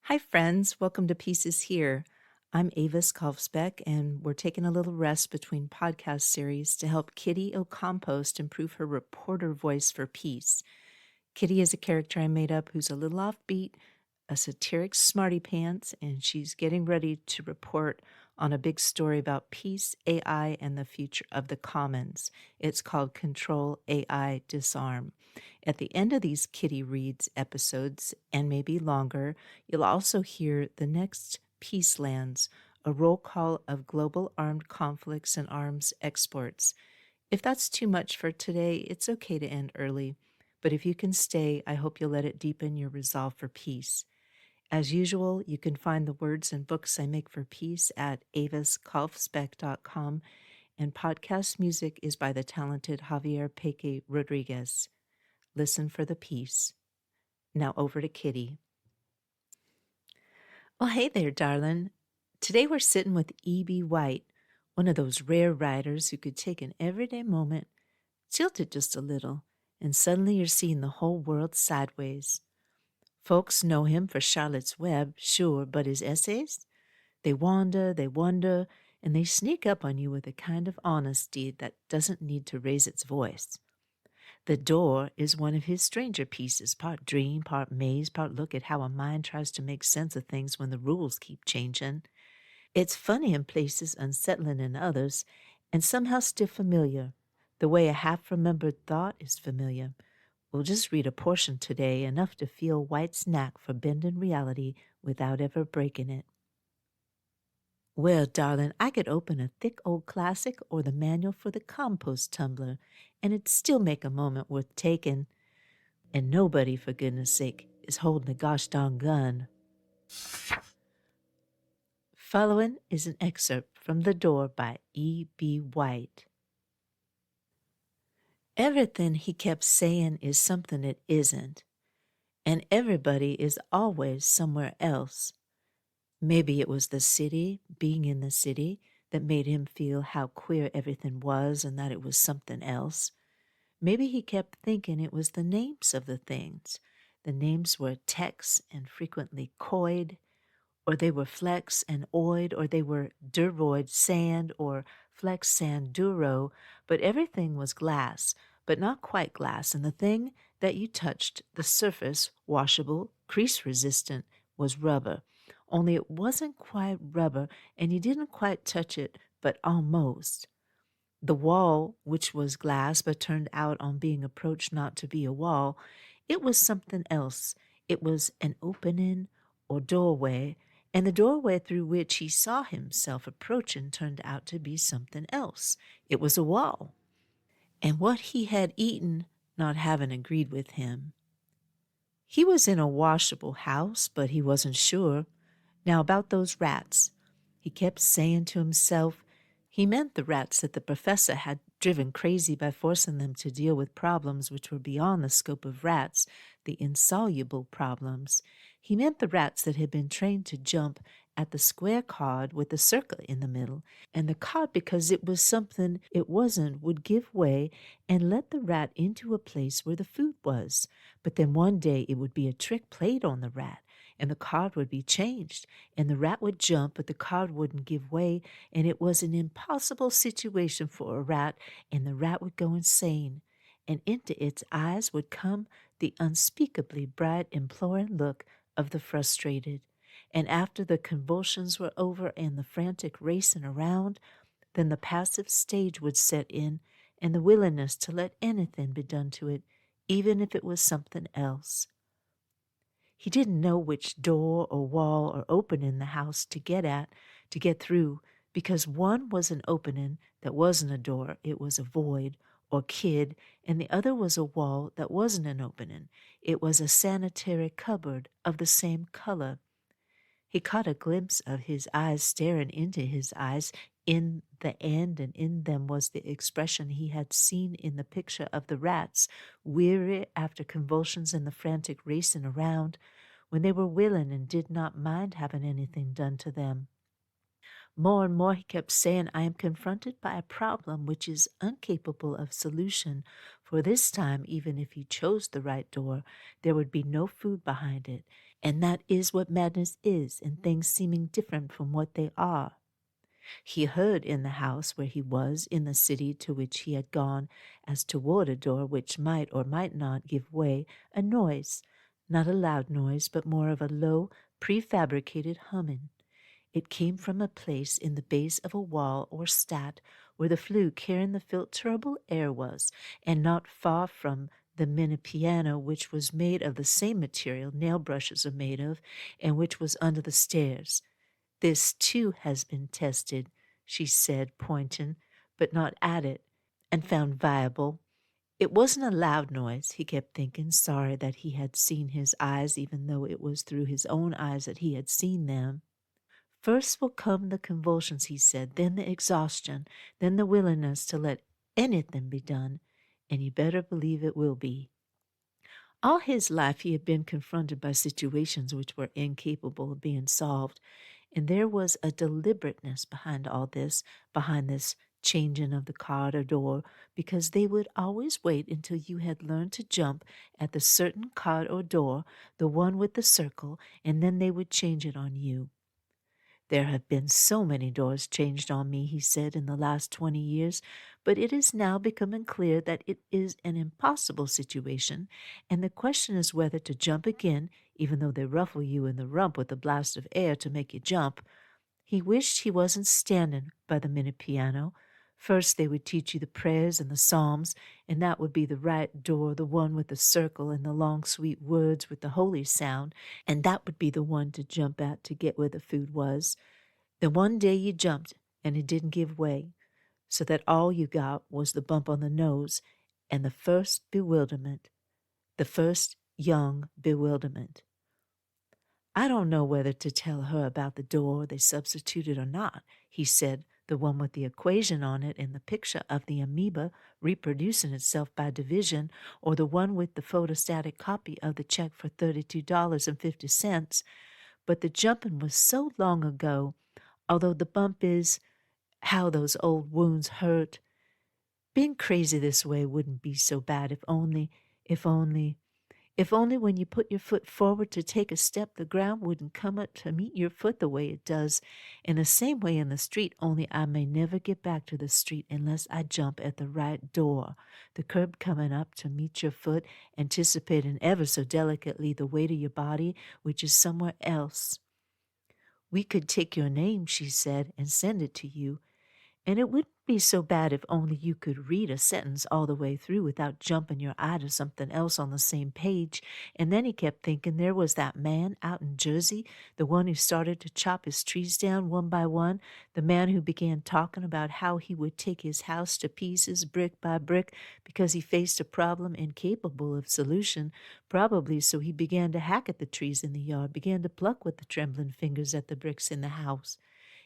Hi, friends. Welcome to Pieces Here. I'm Avis Kalfsbeek, and we're taking a little rest between podcast series to help Kitty O'Compost improve her reporter voice for peace. Kitty is a character I made up who's a little offbeat, a satiric smarty pants, and she's getting ready to report on a big story about peace, AI, and the future of the commons. It's called Control AI Disarm. At the end of these Kitty Reads episodes, and maybe longer, you'll also hear the Next Peacelands, a roll call of global armed conflicts and arms exports. If that's too much for today, it's okay to end early. But if you can stay, I hope you'll let it deepen your resolve for peace. As usual, you can find the words and books I make for peace at aviskalfsbeek.com, and podcast music is by the talented Javier Peque Rodriguez. Listen for the peace. Now over to Kitty. Well, hey there, darling. Today we're sitting with E.B. White, one of those rare writers who could take an everyday moment, tilt it just a little, and suddenly you're seeing the whole world sideways. Folks know him for Charlotte's Web, sure, but his essays? They wander, and they sneak up on you with a kind of honesty that doesn't need to raise its voice. The Door is one of his stranger pieces, part dream, part maze, part look at how a mind tries to make sense of things when the rules keep changing. It's funny in places, unsettling in others, and somehow still familiar, the way a half-remembered thought is familiar. We'll just read a portion today, enough to feel White's knack for bending reality without ever breaking it. Well, darling, I could open a thick old classic or the manual for the compost tumbler, and it'd still make a moment worth taking. And nobody, for goodness sake, is holding a gosh darn gun. Following is an excerpt from The Door by E.B. White. Everything he kept saying is something it isn't, and everybody is always somewhere else. Maybe it was the city, being in the city, that made him feel how queer everything was and that it was something else. Maybe he kept thinking it was the names of the things. The names were Tex and frequently Coid, or they were Flex and Oid, or they were Duroid Sand or Flex Sand Duro, but everything was glass, but not quite glass, and the thing that you touched, the surface, washable, crease-resistant, was rubber. Only it wasn't quite rubber, and you didn't quite touch it, but almost. The wall, which was glass but turned out on being approached not to be a wall, it was something else. It was an opening or doorway, and the doorway through which he saw himself approaching turned out to be something else. It was a wall. And what he had eaten not having agreed with him. He was in a washable house, but he wasn't sure. Now about those rats. He kept saying to himself, he meant the rats that the professor had driven crazy by forcing them to deal with problems which were beyond the scope of rats, the insoluble problems. He meant the rats that had been trained to jump at the square card with the circle in the middle, and the card, because it was something it wasn't, would give way and let the rat into a place where the food was. But then one day it would be a trick played on the rat, and the card would be changed, and the rat would jump, but the card wouldn't give way, and it was an impossible situation for a rat, and the rat would go insane, and into its eyes would come the unspeakably bright, imploring look of the frustrated. And after the convulsions were over and the frantic racing around, then the passive stage would set in, and the willingness to let anything be done to it, even if it was something else. He didn't know which door or wall or opening in the house to get through, because one was an opening that wasn't a door, it was a void or kid, and the other was a wall that wasn't an opening, it was a sanitary cupboard of the same color. He caught a glimpse of his eyes staring into his eyes in the end, and in them was the expression he had seen in the picture of the rats, weary after convulsions and the frantic racing around, when they were willing and did not mind having anything done to them. More and more he kept saying, I am confronted by a problem which is incapable of solution, for this time, even if he chose the right door, there would be no food behind it. And that is what madness is, in things seeming different from what they are. He heard in the house where he was, in the city to which he had gone, as toward a door which might or might not give way, a noise, not a loud noise, but more of a low, prefabricated humming. It came from a place in the base of a wall or stat where the flue carrying the filterable air was, and not far from the mini piano, which was made of the same material nail brushes are made of, and which was under the stairs. This too has been tested, she said, pointing, but not at it, and found viable. It wasn't a loud noise, he kept thinking, sorry that he had seen his eyes, even though it was through his own eyes that he had seen them. First will come the convulsions, he said, then the exhaustion, then the willingness to let anything be done, and you better believe it will be. All his life he had been confronted by situations which were incapable of being solved, and there was a deliberateness behind all this, behind this changing of the card or door, because they would always wait until you had learned to jump at the certain card or door, the one with the circle, and then they would change it on you. There have been so many doors changed on me, he said, in the last 20 years, but it is now becoming clear that it is an impossible situation, and the question is whether to jump again, even though they ruffle you in the rump with a blast of air to make you jump. He wished he wasn't standing by the mini piano. First they would teach you the prayers and the psalms, and that would be the right door, the one with the circle and the long sweet words with the holy sound, and that would be the one to jump at to get where the food was. Then one day you jumped, and it didn't give way, so that all you got was the bump on the nose and the first bewilderment, the first young bewilderment. I don't know whether to tell her about the door they substituted or not, he said, the one with the equation on it and the picture of the amoeba reproducing itself by division, or the one with the photostatic copy of the check for $32.50. But the jumping was so long ago, although the bump is how those old wounds hurt. Being crazy this way wouldn't be so bad if only when you put your foot forward to take a step, the ground wouldn't come up to meet your foot the way it does. In the same way in the street, only I may never get back to the street unless I jump at the right door, the curb coming up to meet your foot, anticipating ever so delicately the weight of your body, which is somewhere else. We could take your name, she said, and send it to you. And it wouldn't be so bad if only you could read a sentence all the way through without jumping your eye to something else on the same page. And then he kept thinking there was that man out in Jersey, the one who started to chop his trees down one by one, the man who began talking about how he would take his house to pieces brick by brick because he faced a problem incapable of solution, probably so he began to hack at the trees in the yard, began to pluck with the trembling fingers at the bricks in the house.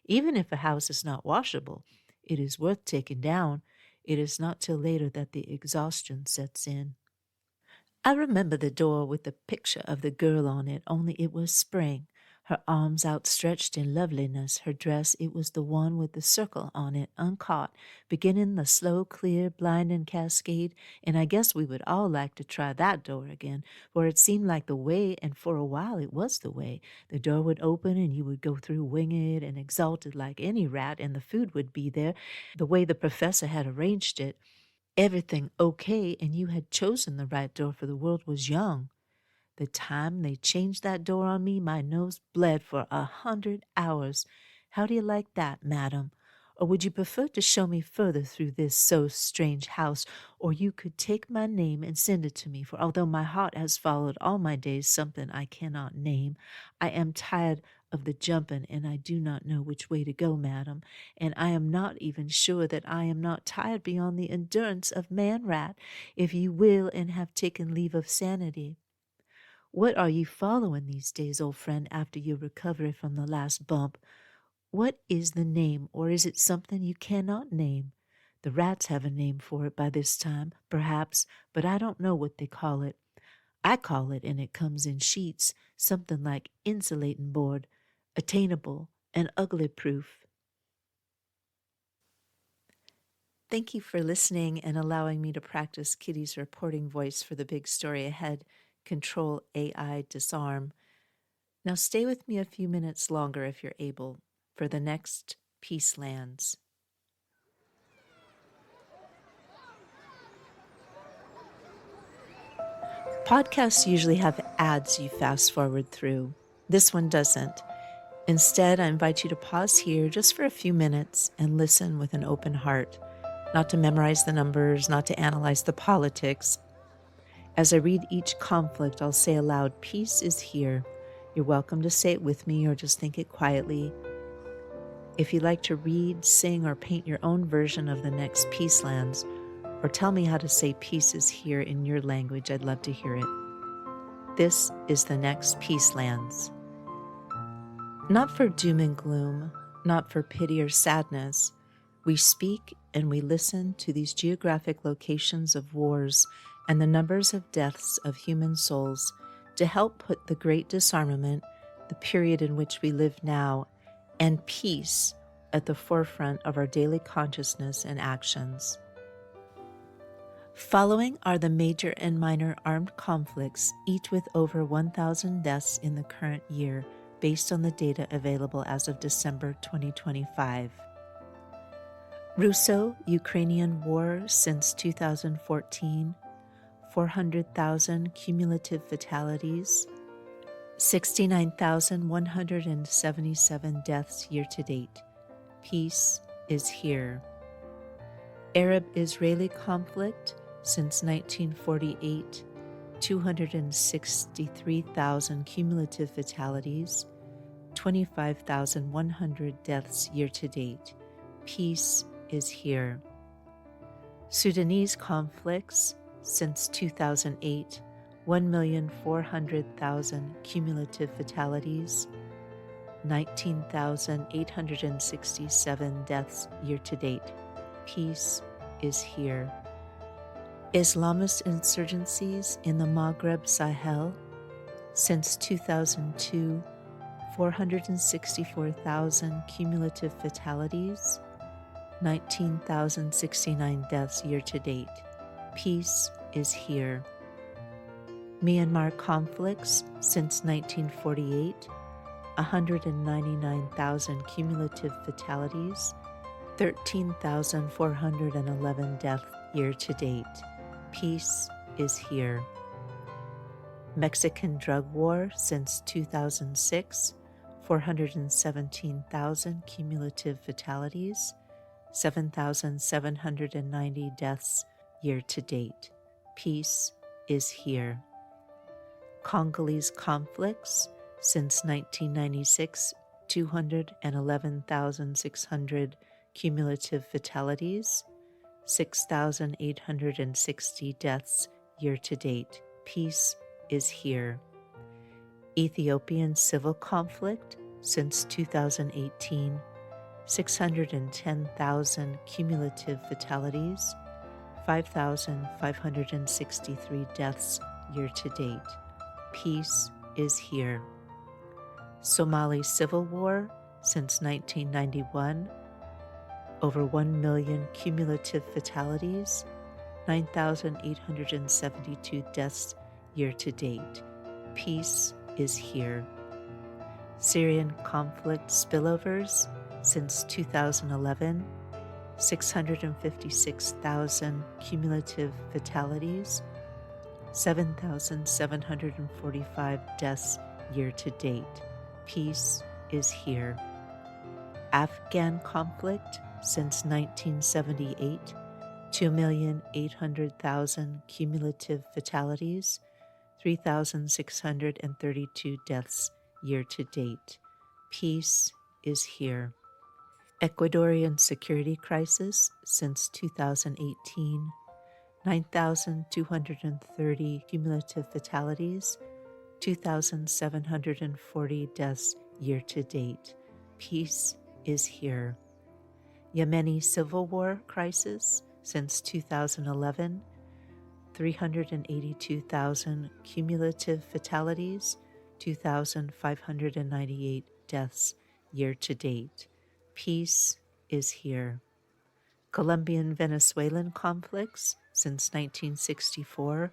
Even if a house is not washable, it is worth taking down. It is not till later that the exhaustion sets in. I remember the door with the picture of the girl on it, only it was spring. Her arms outstretched in loveliness, her dress, it was the one with the circle on it, uncaught, beginning the slow, clear, blinding cascade, and I guess we would all like to try that door again, for it seemed like the way, and for a while it was the way. The door would open and you would go through winged and exalted like any rat, and the food would be there, the way the professor had arranged it. Everything okay, and you had chosen the right door, for the world was young. The time they changed that door on me, my nose bled for 100 hours. How do you like that, madam? Or would you prefer to show me further through this so strange house? Or you could take my name and send it to me, for although my heart has followed all my days something I cannot name, I am tired of the jumping, and I do not know which way to go, madam, and I am not even sure that I am not tired beyond the endurance of man-rat, if you will, and have taken leave of sanity. What are you following these days, old friend, after your recovery from the last bump? What is the name, or is it something you cannot name? The rats have a name for it by this time, perhaps, but I don't know what they call it. I call it, and it comes in sheets, something like insulating board, attainable, and ugly proof. Thank you for listening and allowing me to practice Kitty's reporting voice for the big story ahead. Control AI disarm. Now stay with me a few minutes longer if you're able for the next Peacelands. Podcasts usually have ads you fast forward through. This one doesn't. Instead, I invite you to pause here just for a few minutes and listen with an open heart, not to memorize the numbers, not to analyze the politics. As I read each conflict, I'll say aloud, "Peace is here." You're welcome to say it with me or just think it quietly. If you'd like to read, sing, or paint your own version of the next Peacelands, or tell me how to say peace is here in your language, I'd love to hear it. This is the next Peacelands. Not for doom and gloom, not for pity or sadness, we speak and we listen to these geographic locations of wars and the numbers of deaths of human souls to help put the great disarmament, the period in which we live now, and peace at the forefront of our daily consciousness and actions. Following are the major and minor armed conflicts, each with over 1,000 deaths in the current year, based on the data available as of December 2025. Russo-Ukrainian War since 2014, 400,000 cumulative fatalities, 69,177 deaths year-to-date. Peace is here. Arab-Israeli conflict since 1948, 263,000 cumulative fatalities, 25,100 deaths year-to-date. Peace is here. Sudanese conflicts since 2008, 1,400,000 cumulative fatalities, 19,867 deaths year-to-date. Peace is here. Islamist insurgencies in the Maghreb Sahel since 2002, 464,000 cumulative fatalities, 19,069 deaths year-to-date. Peace is here. Myanmar conflicts since 1948, 199,000 cumulative fatalities, 13,411 deaths year-to-date. Peace is here. Mexican drug war since 2006, 417,000 cumulative fatalities, 7,790 deaths year-to-date. Peace is here. Congolese conflicts since 1996, 211,600 cumulative fatalities, 6,860 deaths year-to-date. Peace is here. Ethiopian civil conflict since 2018, 610,000 cumulative fatalities, 5,563 deaths year-to-date. Peace is here. Somali civil war since 1991, over 1 million cumulative fatalities, 9,872 deaths year-to-date. Peace is here. Syrian conflict spillovers since 2011, 656,000 cumulative fatalities, 7,745 deaths year-to-date. Peace is here. Afghan conflict since 1978, 2,800,000 cumulative fatalities, 3,632 deaths year-to-date. Peace is here. Ecuadorian security crisis since 2018, 9,230 cumulative fatalities, 2,740 deaths year-to-date. Peace is here. Yemeni civil war crisis since 2011, 382,000 cumulative fatalities, 2,598 deaths year-to-date. Peace is here. Colombian-Venezuelan conflicts since 1964,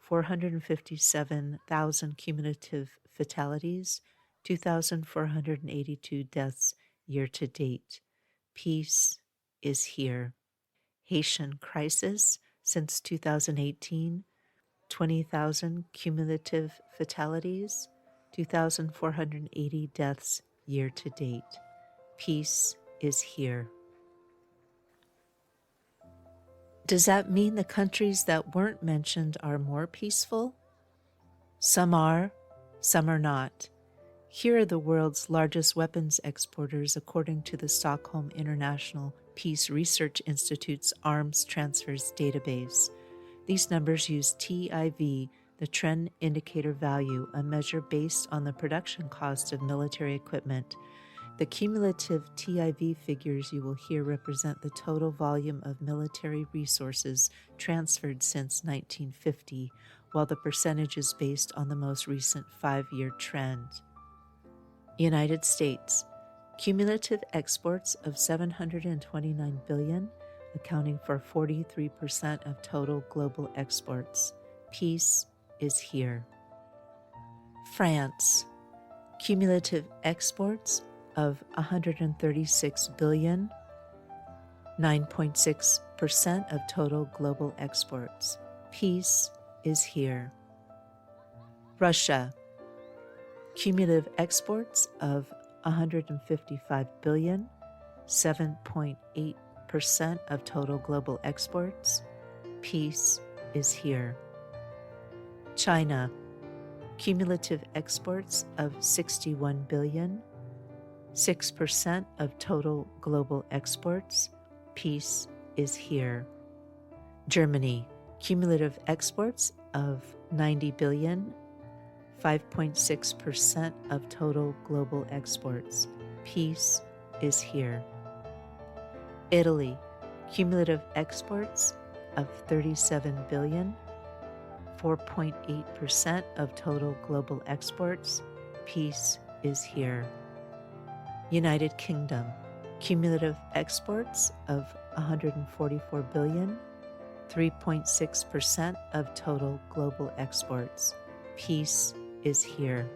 457,000 cumulative fatalities, 2,482 deaths year to date. Peace is here. Haitian crisis since 2018, 20,000 cumulative fatalities, 2,480 deaths year to date. Peace is here. Does that mean the countries that weren't mentioned are more peaceful? Some are not. Here are the world's largest weapons exporters according to the Stockholm International Peace Research Institute's Arms Transfers Database. These numbers use TIV, the Trend Indicator Value, a measure based on the production cost of military equipment. The cumulative TIV figures you will hear represent the total volume of military resources transferred since 1950, while the percentage is based on the most recent 5-year trend. United States, cumulative exports of $729 billion, accounting for 43% of total global exports. Peace is here. France, cumulative exports of $136 billion, 9.6% of total global exports. Peace is here. Russia, cumulative exports of $155 billion, 7.8% of total global exports. Peace is here. China, cumulative exports of $61 billion, 6% of total global exports. Peace is here. Germany, cumulative exports of $90 billion, 5.6% of total global exports. Peace is here. Italy, cumulative exports of $37 billion, 4.8% of total global exports. Peace is here. United Kingdom, cumulative exports of $144 billion, 3.6% of total global exports. Peace is here.